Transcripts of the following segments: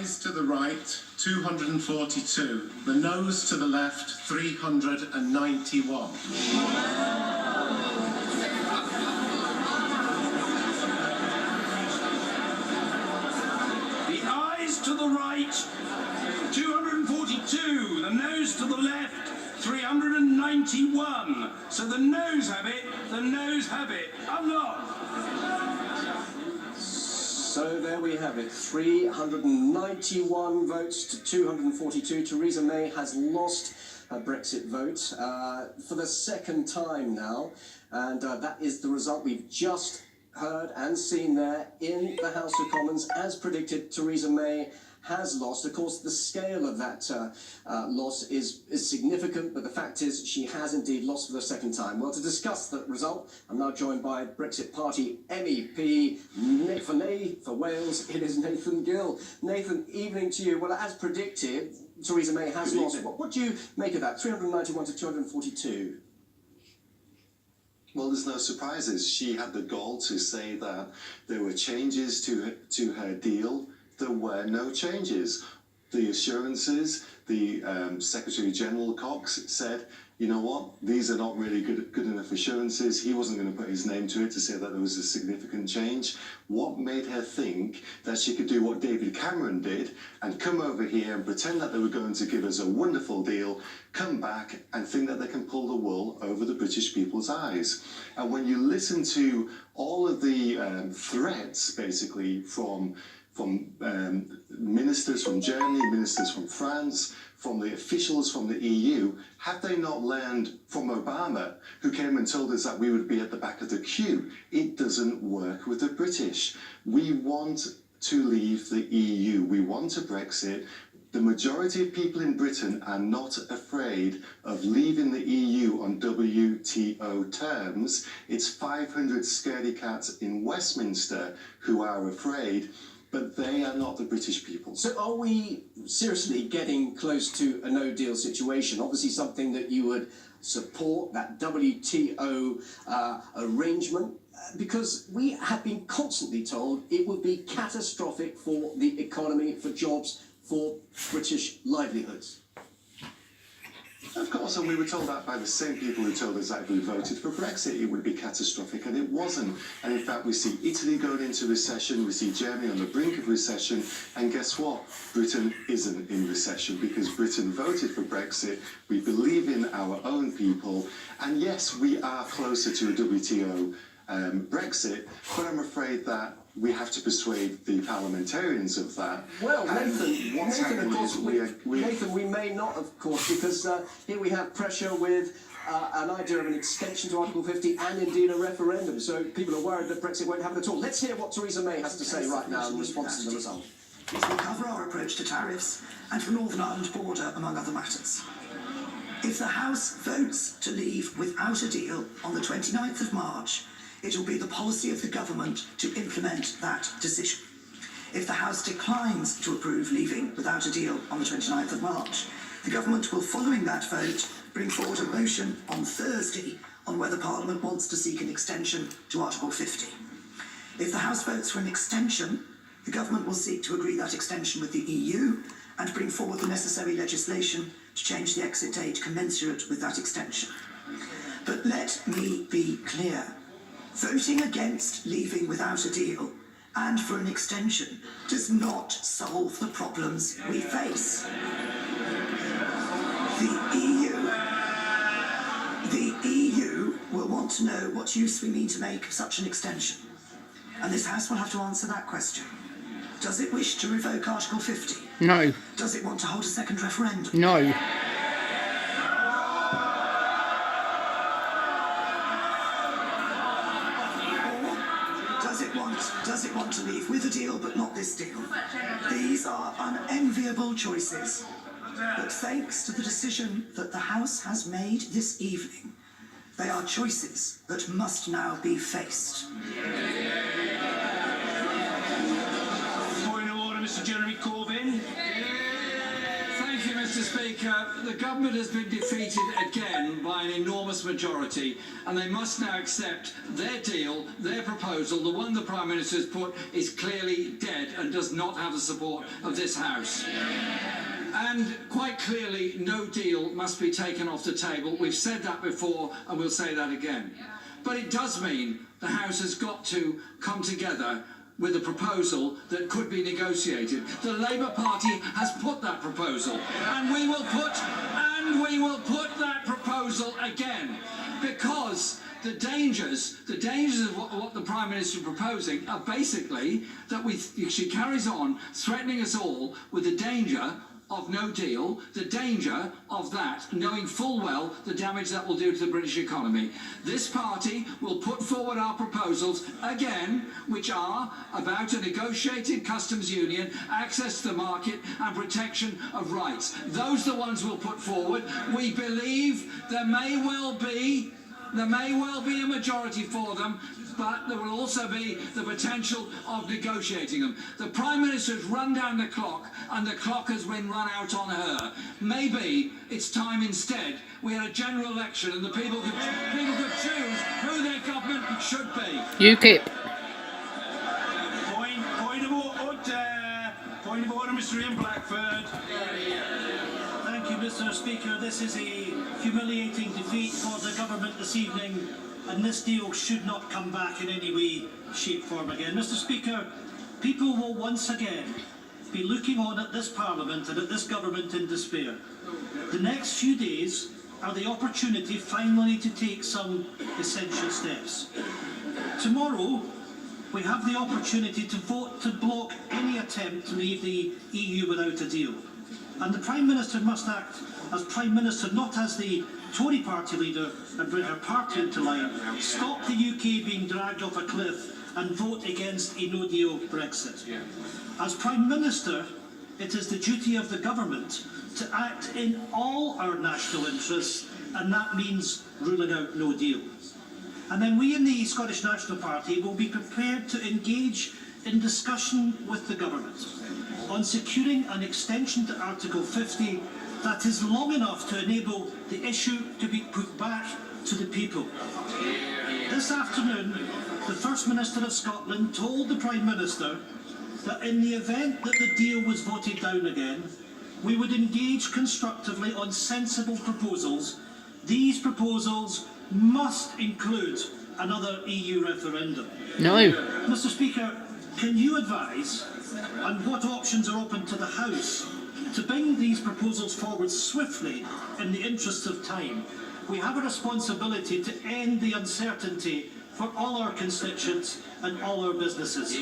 ayes to the right, 242. The noes to the left, 391. The ayes to the right, 242. The noes to the left, 391. So the noes have it, the noes have it. Unlock. So there we have it, 391 votes to 242. Theresa May has lost her Brexit vote for the second time now, and that is the result we've just heard and seen there in the House of Commons. As predicted, Theresa May has lost. Of course, the scale of that loss is significant, but the fact is she has indeed lost for the second time. Well, to discuss the result, I'm now joined by Brexit Party MEP for Wales. It is Nathan Gill. Nathan, evening to you. Well, as predicted, Theresa May has lost. What do you make of that? 391 to 242. Well, there's no surprises. She had the gall to say that there were changes to her deal. There were no changes. The assurances, the Secretary-General Cox said, you know what, these are not really good enough assurances. He wasn't going to put his name to it to say that there was a significant change. What made her think that she could do what David Cameron did and come over here and pretend that they were going to give us a wonderful deal, come back and think that they can pull the wool over the British people's eyes? And when you listen to all of the threats, basically, from ministers from Germany, ministers from France, from the officials from the EU, had they not learned from Obama, who came and told us that we would be at the back of the queue? It doesn't work with the British. We want to leave the EU. We want a Brexit. The majority of people in Britain are not afraid of leaving the EU on WTO terms. It's 500 scaredy cats in Westminster who are afraid, but they are not the British people. So are we seriously getting close to a no-deal situation? Obviously something that you would support, that WTO arrangement, because we have been constantly told it would be catastrophic for the economy, for jobs, for British livelihoods. Of course, and we were told that by the same people who told us that if we voted for Brexit, it would be catastrophic, and it wasn't. And in fact, we see Italy going into recession, we see Germany on the brink of recession, and guess what? Britain isn't in recession because Britain voted for Brexit. We believe in our own people, and yes, we are closer to a WTO Brexit, but I'm afraid that we have to persuade the parliamentarians of that. Well, Nathan, of course, Nathan, we may not, of course, because here we have pressure with an idea of an extension to Article 50 and indeed a referendum. So people are worried that Brexit won't happen at all. Let's hear what Theresa May has to say right now in response to the result. It will cover our approach to tariffs and to the Northern Ireland border, among other matters. If the House votes to leave without a deal on the 29th of March, it will be the policy of the government to implement that decision. If the House declines to approve leaving without a deal on the 29th of March, the government will, following that vote, bring forward a motion on Thursday on whether Parliament wants to seek an extension to Article 50. If the House votes for an extension, the government will seek to agree that extension with the EU and bring forward the necessary legislation to change the exit date commensurate with that extension. But let me be clear. Voting against leaving without a deal and for an extension does not solve the problems we face. The EU will want to know what use we mean to make of such an extension. And this House will have to answer that question. Does it wish to revoke Article 50? No. Does it want to hold a second referendum? No. Does it want to leave with a deal but not this deal? These are unenviable choices. But thanks to the decision that the House has made this evening, they are choices that must now be faced. Point of order, Mr. Jeremy Corbyn. Thank Thank you, Mr. Speaker. The government has been defeated again by an enormous majority, and they must now accept their deal, their proposal, the one the Prime Minister has put, is clearly dead and does not have the support of this House. And quite clearly, no deal must be taken off the table. We've said that before, and we'll say that again. But it does mean the House has got to come together with a proposal that could be negotiated. The Labour Party has put that proposal, and we will put that proposal again, because the dangers of what the Prime Minister is proposing are basically that she carries on threatening us all with the danger of no deal, the danger of that, knowing full well the damage that will do to the British economy. This party will put forward our proposals again, which are about a negotiated customs union, access to the market and protection of rights. Those are the ones we'll put forward. We believe there may well be a majority for them, but there will also be the potential of negotiating them. The Prime Minister has run down the clock, and the clock has been run out on her. Maybe it's time instead we had a general election and the people could choose who their government should be. UKIP. Point of order, Mr. Ian Blackford. Thank you, Mr. Speaker. This is a humiliating defeat for the government this evening, and this deal should not come back in any way, shape, form again. Mr. Speaker, people will once again be looking on at this Parliament and at this government in despair. The next few days are the opportunity finally to take some essential steps. Tomorrow, we have the opportunity to vote to block any attempt to leave the EU without a deal. And the Prime Minister must act as Prime Minister, not as the Tory party leader, and bring her party into line. Stop the UK being dragged off a cliff and vote against a no-deal Brexit. As Prime Minister, it is the duty of the government to act in all our national interests, and that means ruling out no deal. And then we in the Scottish National Party will be prepared to engage in discussion with the government on securing an extension to Article 50 that is long enough to enable the issue to be put back to the people. This afternoon, the First Minister of Scotland told the Prime Minister that in the event that the deal was voted down again, we would engage constructively on sensible proposals. These proposals must include another EU referendum. No. Mr. Speaker, can you advise on what options are open to the House to bring these proposals forward swiftly in the interests of time? We have a responsibility to end the uncertainty for all our constituents and all our businesses.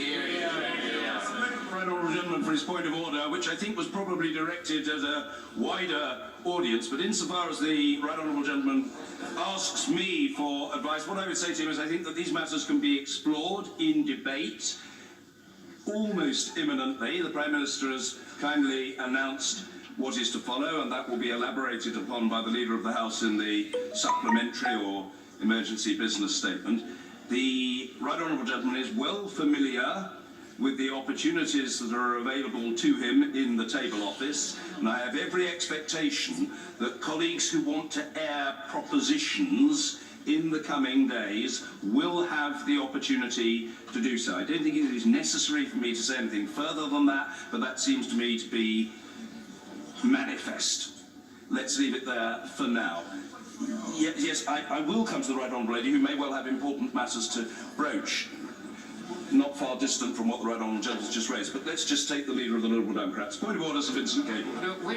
Right honourable gentleman for his point of order, which I think was probably directed at a wider audience, but insofar as the right honourable gentleman asks me for advice, what I would say to him is I think that these matters can be explored in debate almost imminently. The Prime Minister has kindly announced what is to follow, and that will be elaborated upon by the Leader of the House in the supplementary or emergency business statement. The right honourable gentleman is well familiar with the opportunities that are available to him in the table office, and I have every expectation that colleagues who want to air propositions in the coming days will have the opportunity to do so. I don't think it is necessary for me to say anything further than that, but that seems to me to be manifest. Let's leave it there for now. Yes, I will come to the right honourable lady, who may well have important matters to broach, not far distant from what the right honourable gentleman has just raised. But let's just take the Leader of the Liberal Democrats. Point of order, Sir Vincent Cable.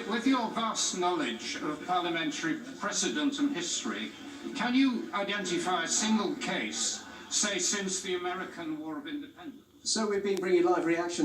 With your vast knowledge of parliamentary precedent and history, can you identify a single case, say since the American War of Independence? So we've been bringing live reaction there.